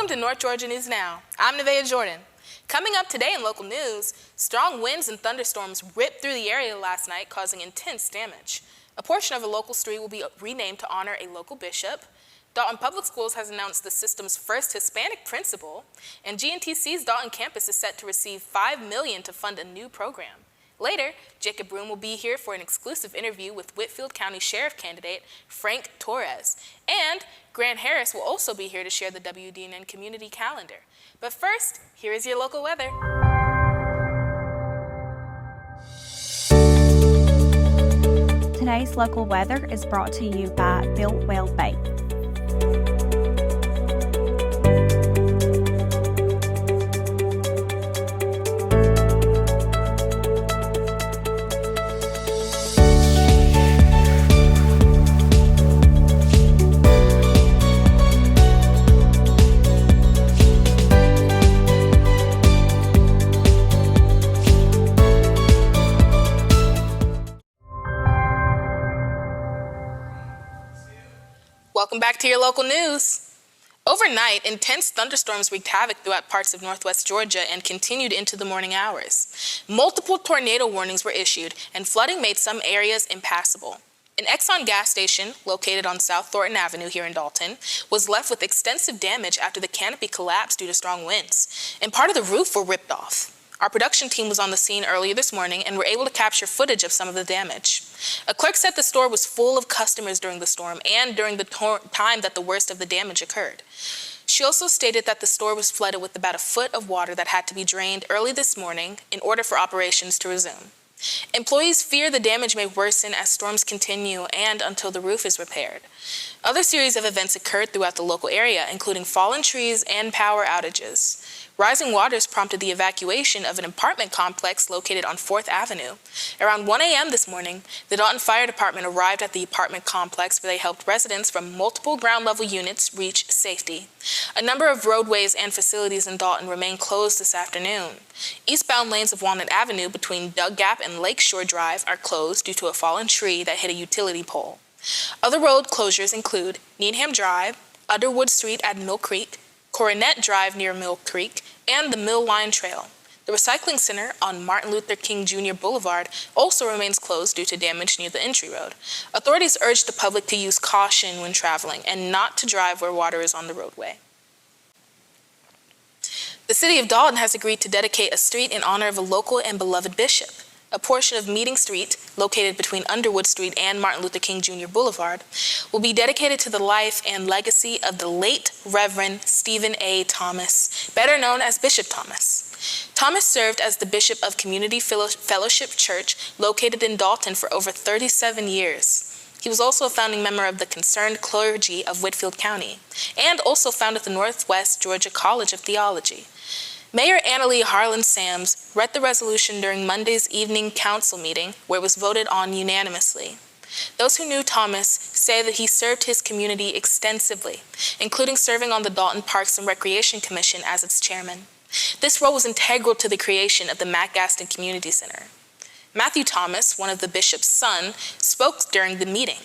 Welcome to North Georgia News Now. I'm Nevaeh Jordan. Coming up today in local news, strong winds and thunderstorms ripped through the area last night, causing intense damage. A portion of a local street will be renamed to honor a local bishop. Dalton Public Schools has announced the system's first Hispanic principal, and GNTC's Dalton campus is set to receive $5 million to fund a new program. Later, Jacob Broom will be here for an exclusive interview with Whitfield County Sheriff candidate Frank Torres. And Grant Harris will also be here to share the WDNN community calendar. But first, here is your local weather. Today's local weather is brought to you by Built Well Bank. Welcome back to your local news. Overnight, intense thunderstorms wreaked havoc throughout parts of northwest Georgia and continued into the morning hours. Multiple tornado warnings were issued, and flooding made some areas impassable. An Exxon gas station, located on South Thornton Avenue here in Dalton, was left with extensive damage after the canopy collapsed due to strong winds, and part of the roof were ripped off. Our production team was on the scene earlier this morning and were able to capture footage of some of the damage. A clerk said the store was full of customers during the storm and during the time that the worst of the damage occurred. She also stated that the store was flooded with about a foot of water that had to be drained early this morning in order for operations to resume. Employees fear the damage may worsen as storms continue and until the roof is repaired. Other series of events occurred throughout the local area, including fallen trees and power outages. Rising waters prompted the evacuation of an apartment complex located on 4th Avenue. Around 1 a.m. this morning, the Dalton Fire Department arrived at the apartment complex where they helped residents from multiple ground-level units reach safety. A number of roadways and facilities in Dalton remain closed this afternoon. Eastbound lanes of Walnut Avenue between Doug Gap and Lakeshore Drive are closed due to a fallen tree that hit a utility pole. Other road closures include Needham Drive, Underwood Street at Mill Creek, Coronet Drive near Mill Creek, and the Mill Line Trail. The recycling center on Martin Luther King Jr. Boulevard also remains closed due to damage near the entry road. Authorities urge the public to use caution when traveling and not to drive where water is on the roadway. The city of Dalton has agreed to dedicate a street in honor of a local and beloved bishop. A portion of Meeting Street, located between Underwood Street and Martin Luther King Jr. Boulevard, will be dedicated to the life and legacy of the late Reverend Stephen A. Thomas, better known as Bishop Thomas. Thomas served as the Bishop of Community Fellowship Church, located in Dalton for over 37 years. He was also a founding member of the Concerned Clergy of Whitfield County, and also founded the Northwest Georgia College of Theology. Mayor Annalee Harlan Sams read the resolution during Monday's evening council meeting, where it was voted on unanimously. Those who knew Thomas say that he served his community extensively, including serving on the Dalton Parks and Recreation Commission as its chairman. This role was integral to the creation of the Matt Gaston Community Center. Matthew Thomas, one of the bishop's sons, spoke during the meeting.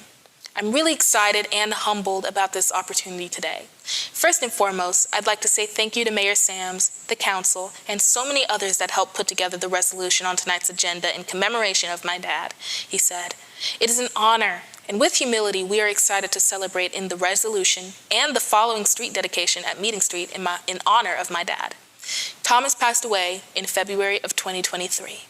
I'm really excited and humbled about this opportunity today. First and foremost, I'd like to say thank you to Mayor Sams, the council, and so many others that helped put together the resolution on tonight's agenda in commemoration of my dad, he said. It is an honor, and with humility, we are excited to celebrate in the resolution and the following street dedication at Meeting Street in honor of my dad. Thomas passed away in February of 2023.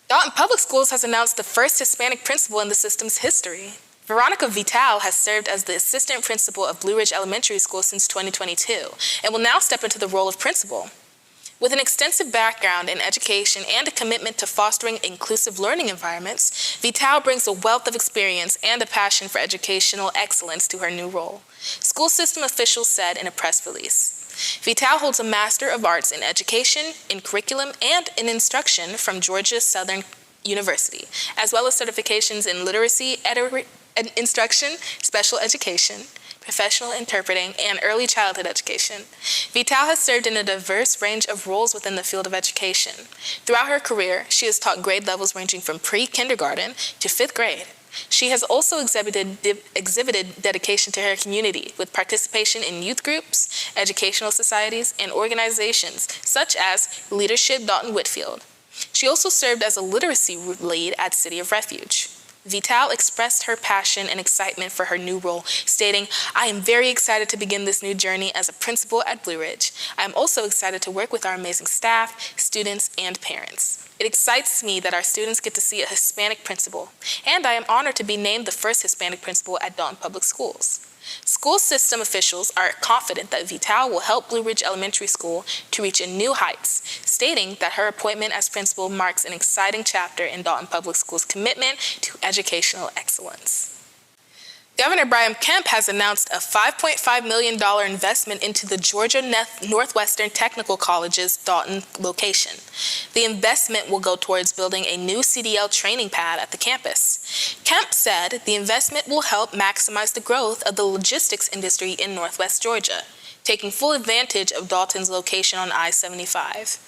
Dalton Public Schools has announced the first Hispanic principal in the system's history. Veronica Vital has served as the assistant principal of Blue Ridge Elementary School since 2022 and will now step into the role of principal. With an extensive background in education and a commitment to fostering inclusive learning environments, Vital brings a wealth of experience and a passion for educational excellence to her new role, school system officials said in a press release. Vital holds a Master of Arts in Education, in Curriculum, and in Instruction from Georgia Southern University, as well as certifications in Literacy, Instruction, Special Education, Professional Interpreting, and Early Childhood Education. Vital has served in a diverse range of roles within the field of education. Throughout her career, she has taught grade levels ranging from pre-kindergarten to 5th grade. She has also exhibited dedication to her community with participation in youth groups, educational societies, and organizations such as Leadership Dalton Whitfield. She also served as a literacy lead at City of Refuge. Vital expressed her passion and excitement for her new role, stating, "I am very excited to begin this new journey as a principal at Blue Ridge. I am also excited to work with our amazing staff, students, and parents. It excites me that our students get to see a Hispanic principal, and I am honored to be named the first Hispanic principal at Dalton Public Schools." School system officials are confident that Vital will help Blue Ridge Elementary School to reach new heights, stating that her appointment as principal marks an exciting chapter in Dalton Public Schools' commitment to educational excellence. Governor Brian Kemp has announced a $5.5 million investment into the Georgia Northwestern Technical College's Dalton location. The investment will go towards building a new CDL training pad at the campus. Kemp said the investment will help maximize the growth of the logistics industry in Northwest Georgia, taking full advantage of Dalton's location on I-75.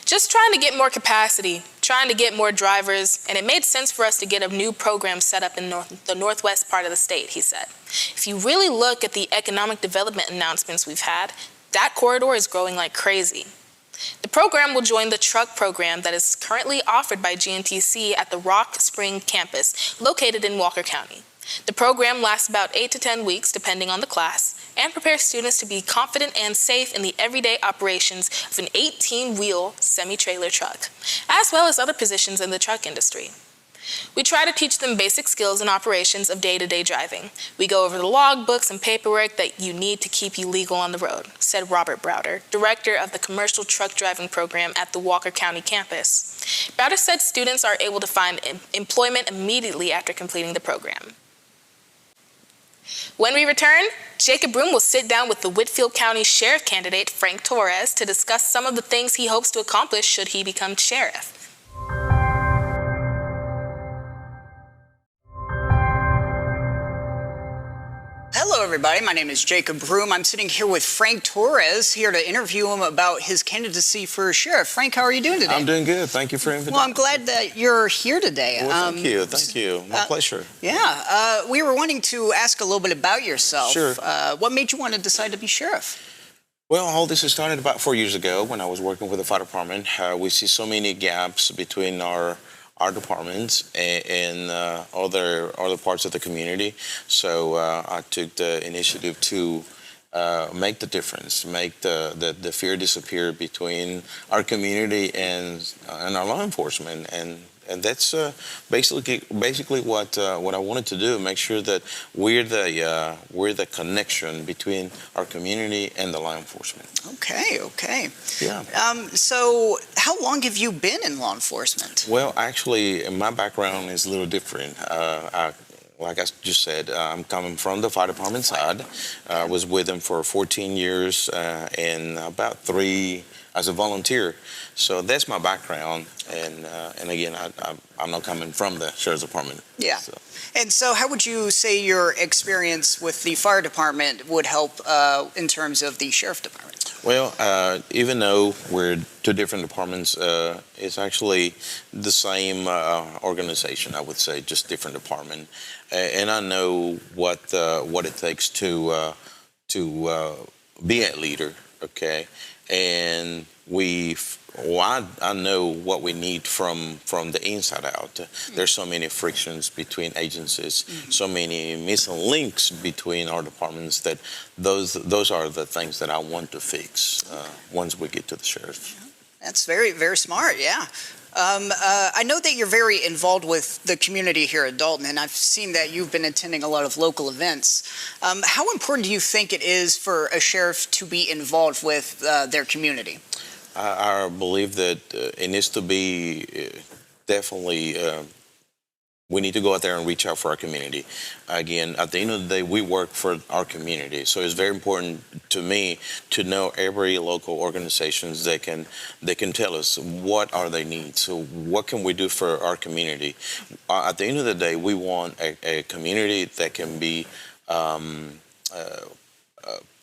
Just trying to get more capacity, trying to get more drivers, and it made sense for us to get a new program set up in the northwest part of the state, he said. If you really look at the economic development announcements we've had, that corridor is growing like crazy. The program will join the truck program that is currently offered by GNTC at the Rock Spring campus, located in Walker County. The program lasts about 8 to 10 weeks, depending on the class, and prepares students to be confident and safe in the everyday operations of an 18-wheel semi-trailer truck, as well as other positions in the truck industry. We try to teach them basic skills and operations of day-to-day driving. We go over the logbooks and paperwork that you need to keep you legal on the road, said Robert Browder, director of the commercial truck driving program at the Walker County campus. Browder said students are able to find employment immediately after completing the program. When we return, Jacob Broom will sit down with the Whitfield County Sheriff candidate Frank Torres to discuss some of the things he hopes to accomplish should he become sheriff. Hello, everybody. My name is Jacob Broom. I'm sitting here with Frank Torres, here to interview him about his candidacy for sheriff. Frank, how are you doing today? I'm doing good. Thank you for inviting me. Well, I'm glad that you're here today. Well, thank you. Thank you. My pleasure. Yeah. We were wanting to ask a little bit about yourself. Sure. What made you want to decide to be sheriff? Well, all this started about 4 years ago when I was working with the fire department. We see so many gaps between our departments and other parts of the community. So I took the initiative to make the difference, make the fear disappear between our community and our law enforcement. And that's basically what I wanted to do. Make sure that we're the connection between our community and the law enforcement. Okay. Yeah. So, how long have you been in law enforcement? Well, actually, my background is a little different. Like I just said, I'm coming from the fire department side. I was with them for 14 years and about 3 as a volunteer. So that's my background. And again, I'm not coming from the sheriff's department. Yeah. So. And so how would you say your experience with the fire department would help in terms of the sheriff department? Well, even though we're 2 different departments, it's actually the same organization, I would say, just different department. And I know what it takes to be a leader, okay? And I know what we need from the inside out. There's so many frictions between agencies, so many missing links between our departments that those are the things that I want to fix once we get to the sheriff. That's very, very smart, yeah. I know that you're very involved with the community here at Dalton, and I've seen that you've been attending a lot of local events. How important do you think it is for a sheriff to be involved with their community? I believe that it needs to be definitely, we need to go out there and reach out for our community. Again, at the end of the day, we work for our community. So it's very important to me to know every local organizations that can tell us what are their needs. So what can we do for our community? At the end of the day, we want a community that can be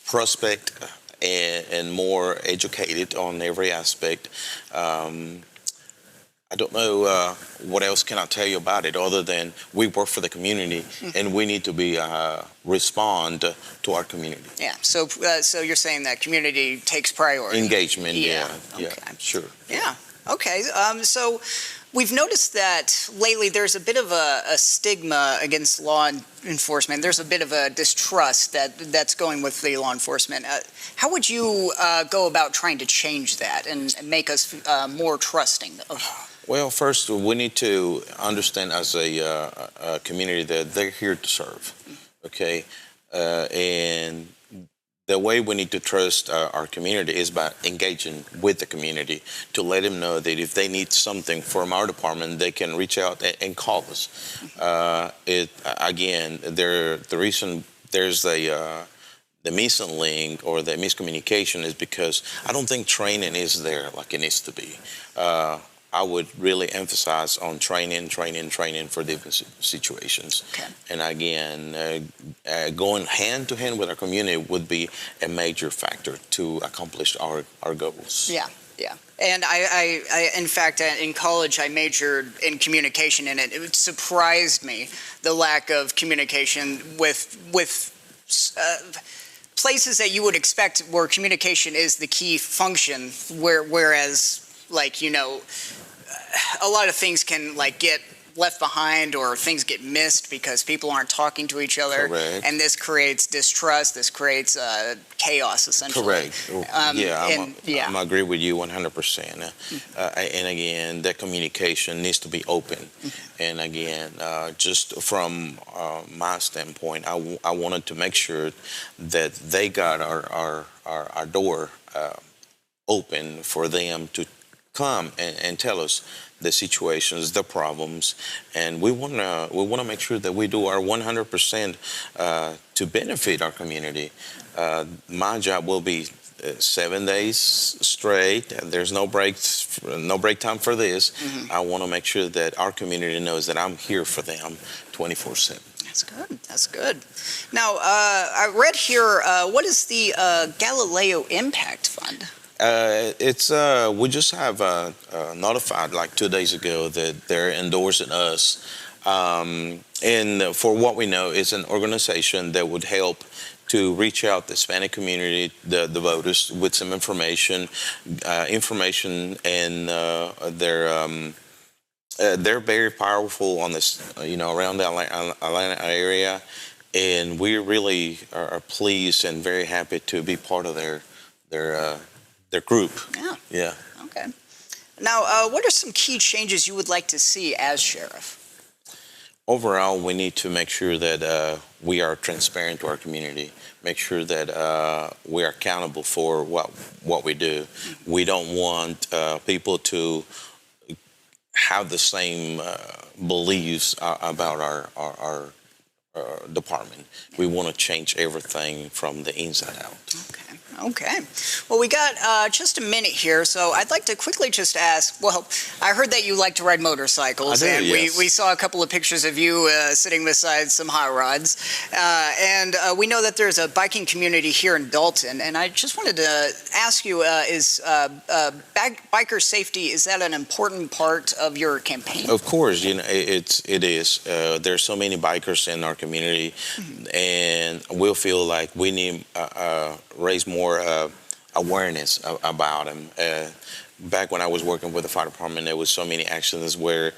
prospect and more educated on every aspect. I don't know what else can I tell you about it other than we work for the community and we need to be respond to our community. Yeah. So you're saying that community takes priority. Engagement, Yeah, yeah, okay. sure. Yeah. Okay. So we've noticed that lately there's a bit of a stigma against law enforcement. There's a bit of a distrust that's going with the law enforcement. How would you go about trying to change that and make us more trusting of? Well, first, we need to understand as a community that they're here to serve, okay? And the way we need to trust our community is by engaging with the community to let them know that if they need something from our department, they can reach out and call us. The reason there's the missing link or the miscommunication is because I don't think training is there like it needs to be. I would really emphasize on training for different situations. Okay. And again, going hand to hand with our community would be a major factor to accomplish our goals. Yeah. Yeah. And I in fact, in college, I majored in communication, and it surprised me the lack of communication with places that you would expect where communication is the key function, whereas, like, a lot of things can get left behind or things get missed because people aren't talking to each other. Correct. And this creates distrust. This creates chaos, essentially. Correct. Yeah. I agree with you 100%. And again, that communication needs to be open. And again, just from my standpoint, I wanted to make sure that they got our door open for them to come and tell us the situations, the problems, and we want to make sure that we do our 100% to benefit our community. My job will be 7 days straight. There's no break time for this. I want to make sure that our community knows that I'm here for them 24/7. That's good. That's good. Now, I read here, what is the Galileo Impact Fund? We just have notified like 2 days ago that they're endorsing us. And for what we know, it's an organization that would help to reach out the Hispanic community, the voters, with some information, and they're very powerful on this, around the Atlanta area, and we really are pleased and very happy to be part of their group. Yeah. Yeah. Okay. Now, what are some key changes you would like to see as sheriff? Overall, we need to make sure that we are transparent to our community, make sure that we are accountable for what we do. We don't want people to have the same beliefs about our department. We want to change everything from the inside out. Okay. Well, we got just a minute here, so I'd like to quickly just ask, well, I heard that you like to ride motorcycles, I do, and yes. we saw a couple of pictures of you sitting beside some hot rods, and we know that there's a biking community here in Dalton, and I just wanted to ask you, is biker safety, is that an important part of your campaign? Of course, it is. There's so many bikers in our community, and we'll feel like we need raise more awareness about them. Back when I was working with the fire department, there was so many accidents where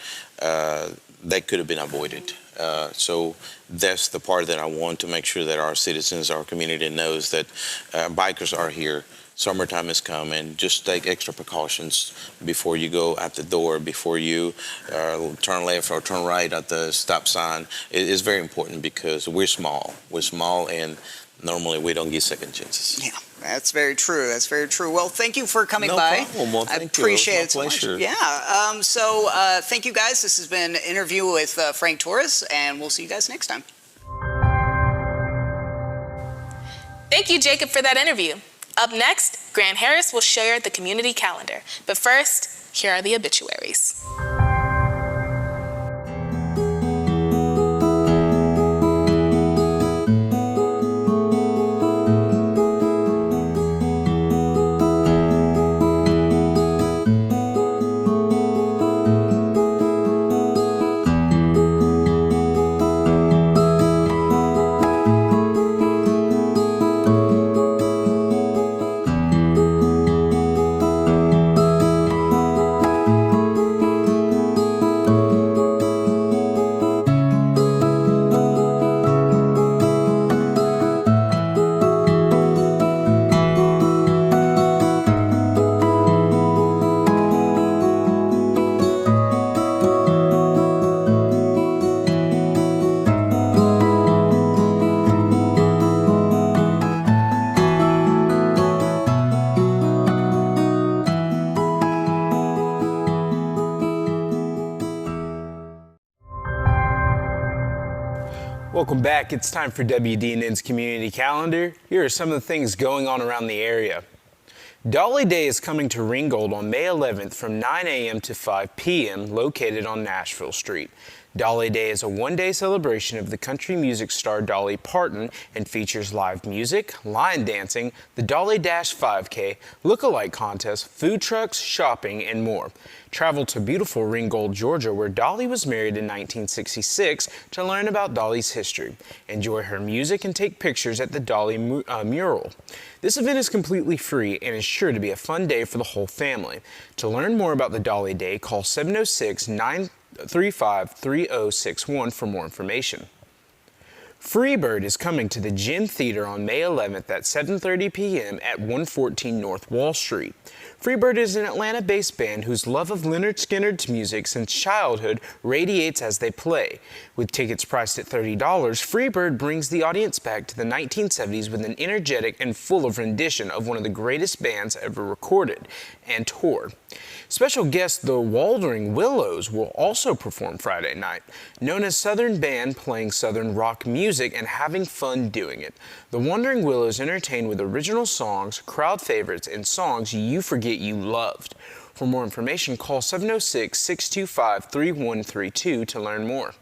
they could have been avoided. So that's the part that I want to make sure that our citizens, our community knows that bikers are here. Summertime is coming. Just take extra precautions before you go out the door, before you turn left or turn right at the stop sign. It is very important because we're small. We're small, and normally we don't get second chances. Yeah, that's very true. That's very true. Well, thank you for coming by. No problem. Well, I thank you. appreciate It was my it so much. pleasure. Yeah. So thank you, guys. This has been an interview with Frank Torres, and we'll see you guys next time. Thank you, Jacob, for that interview. Up next, Grant Harris will share the community calendar. But first, here are the obituaries. Welcome back. It's time for WDNN's Community Calendar. Here are some of the things going on around the area. Dolly Day is coming to Ringgold on May 11th from 9 a.m. to 5 p.m. located on Nashville Street. Dolly Day is a one-day celebration of the country music star Dolly Parton and features live music, line dancing, the Dolly Dash 5K, look-alike contests, food trucks, shopping, and more. Travel to beautiful Ringgold, Georgia, where Dolly was married in 1966 to learn about Dolly's history. Enjoy her music and take pictures at the Dolly mural. This event is completely free and is sure to be a fun day for the whole family. To learn more about the Dolly Day, call 706-935-3061 for more information. Freebird is coming to the Gym Theater on May 11th at 7:30 p.m. at 114 North Wall Street. Freebird is an Atlanta-based band whose love of Lynyrd Skynyrd's music since childhood radiates as they play. With tickets priced at $30, Freebird brings the audience back to the 1970s with an energetic and full of rendition of one of the greatest bands ever recorded and toured. Special guest the Wandering Willows will also perform Friday night. Known as Southern Band playing Southern rock music and having fun doing it. The Wandering Willows entertain with original songs, crowd favorites, and songs you forget you loved. For more information, call 706-625-3132 to learn more.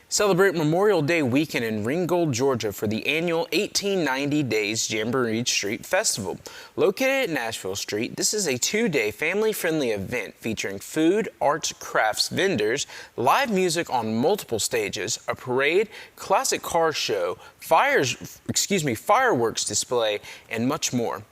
Celebrate Memorial Day weekend in Ringgold, Georgia for the annual 1890 Days Jamboree Street Festival. Located at Nashville Street, this is a two-day family-friendly event featuring food, arts, crafts, vendors, live music on multiple stages, a parade, classic car show, fireworks display, and much more.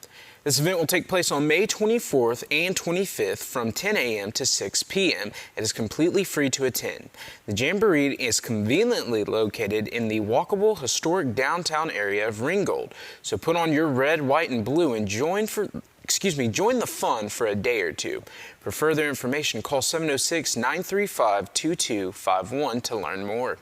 This event will take place on May 24th and 25th from 10 a.m. to 6 p.m. It is completely free to attend. The Jamboree is conveniently located in the walkable historic downtown area of Ringgold. So put on your red, white, and blue and join the fun for a day or two. For further information, call 706-935-2251 to learn more.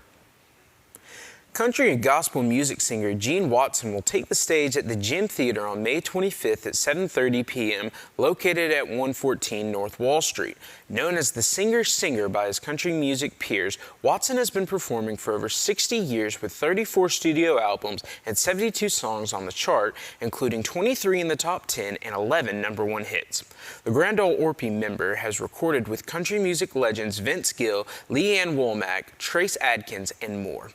Country and gospel music singer Gene Watson will take the stage at the Gym Theater on May 25th at 7:30 p.m. located at 114 North Wall Street. Known as the singer by his country music peers, Watson has been performing for over 60 years with 34 studio albums and 72 songs on the chart, including 23 in the top 10 and 11 #1 hits. The Grand Ole Opry member has recorded with country music legends Vince Gill, Leanne Womack, Trace Adkins, and more.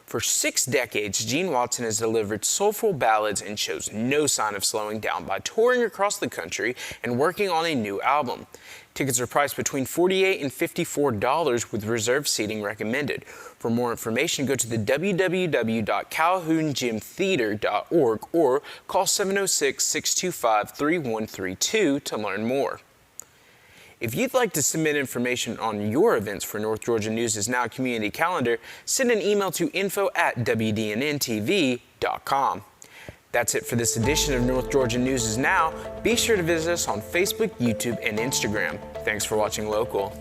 For 6 decades, Gene Watson has delivered soulful ballads and shows no sign of slowing down by touring across the country and working on a new album. Tickets are priced between $48 and $54 with reserved seating recommended. For more information, go to the www.calhoungymtheater.org or call 706-625-3132 to learn more. If you'd like to submit information on your events for North Georgia News Is Now Community Calendar, send an email to info@wdnntv.com. That's it for this edition of North Georgia News Is Now. Be sure to visit us on Facebook, YouTube, and Instagram. Thanks for watching Local.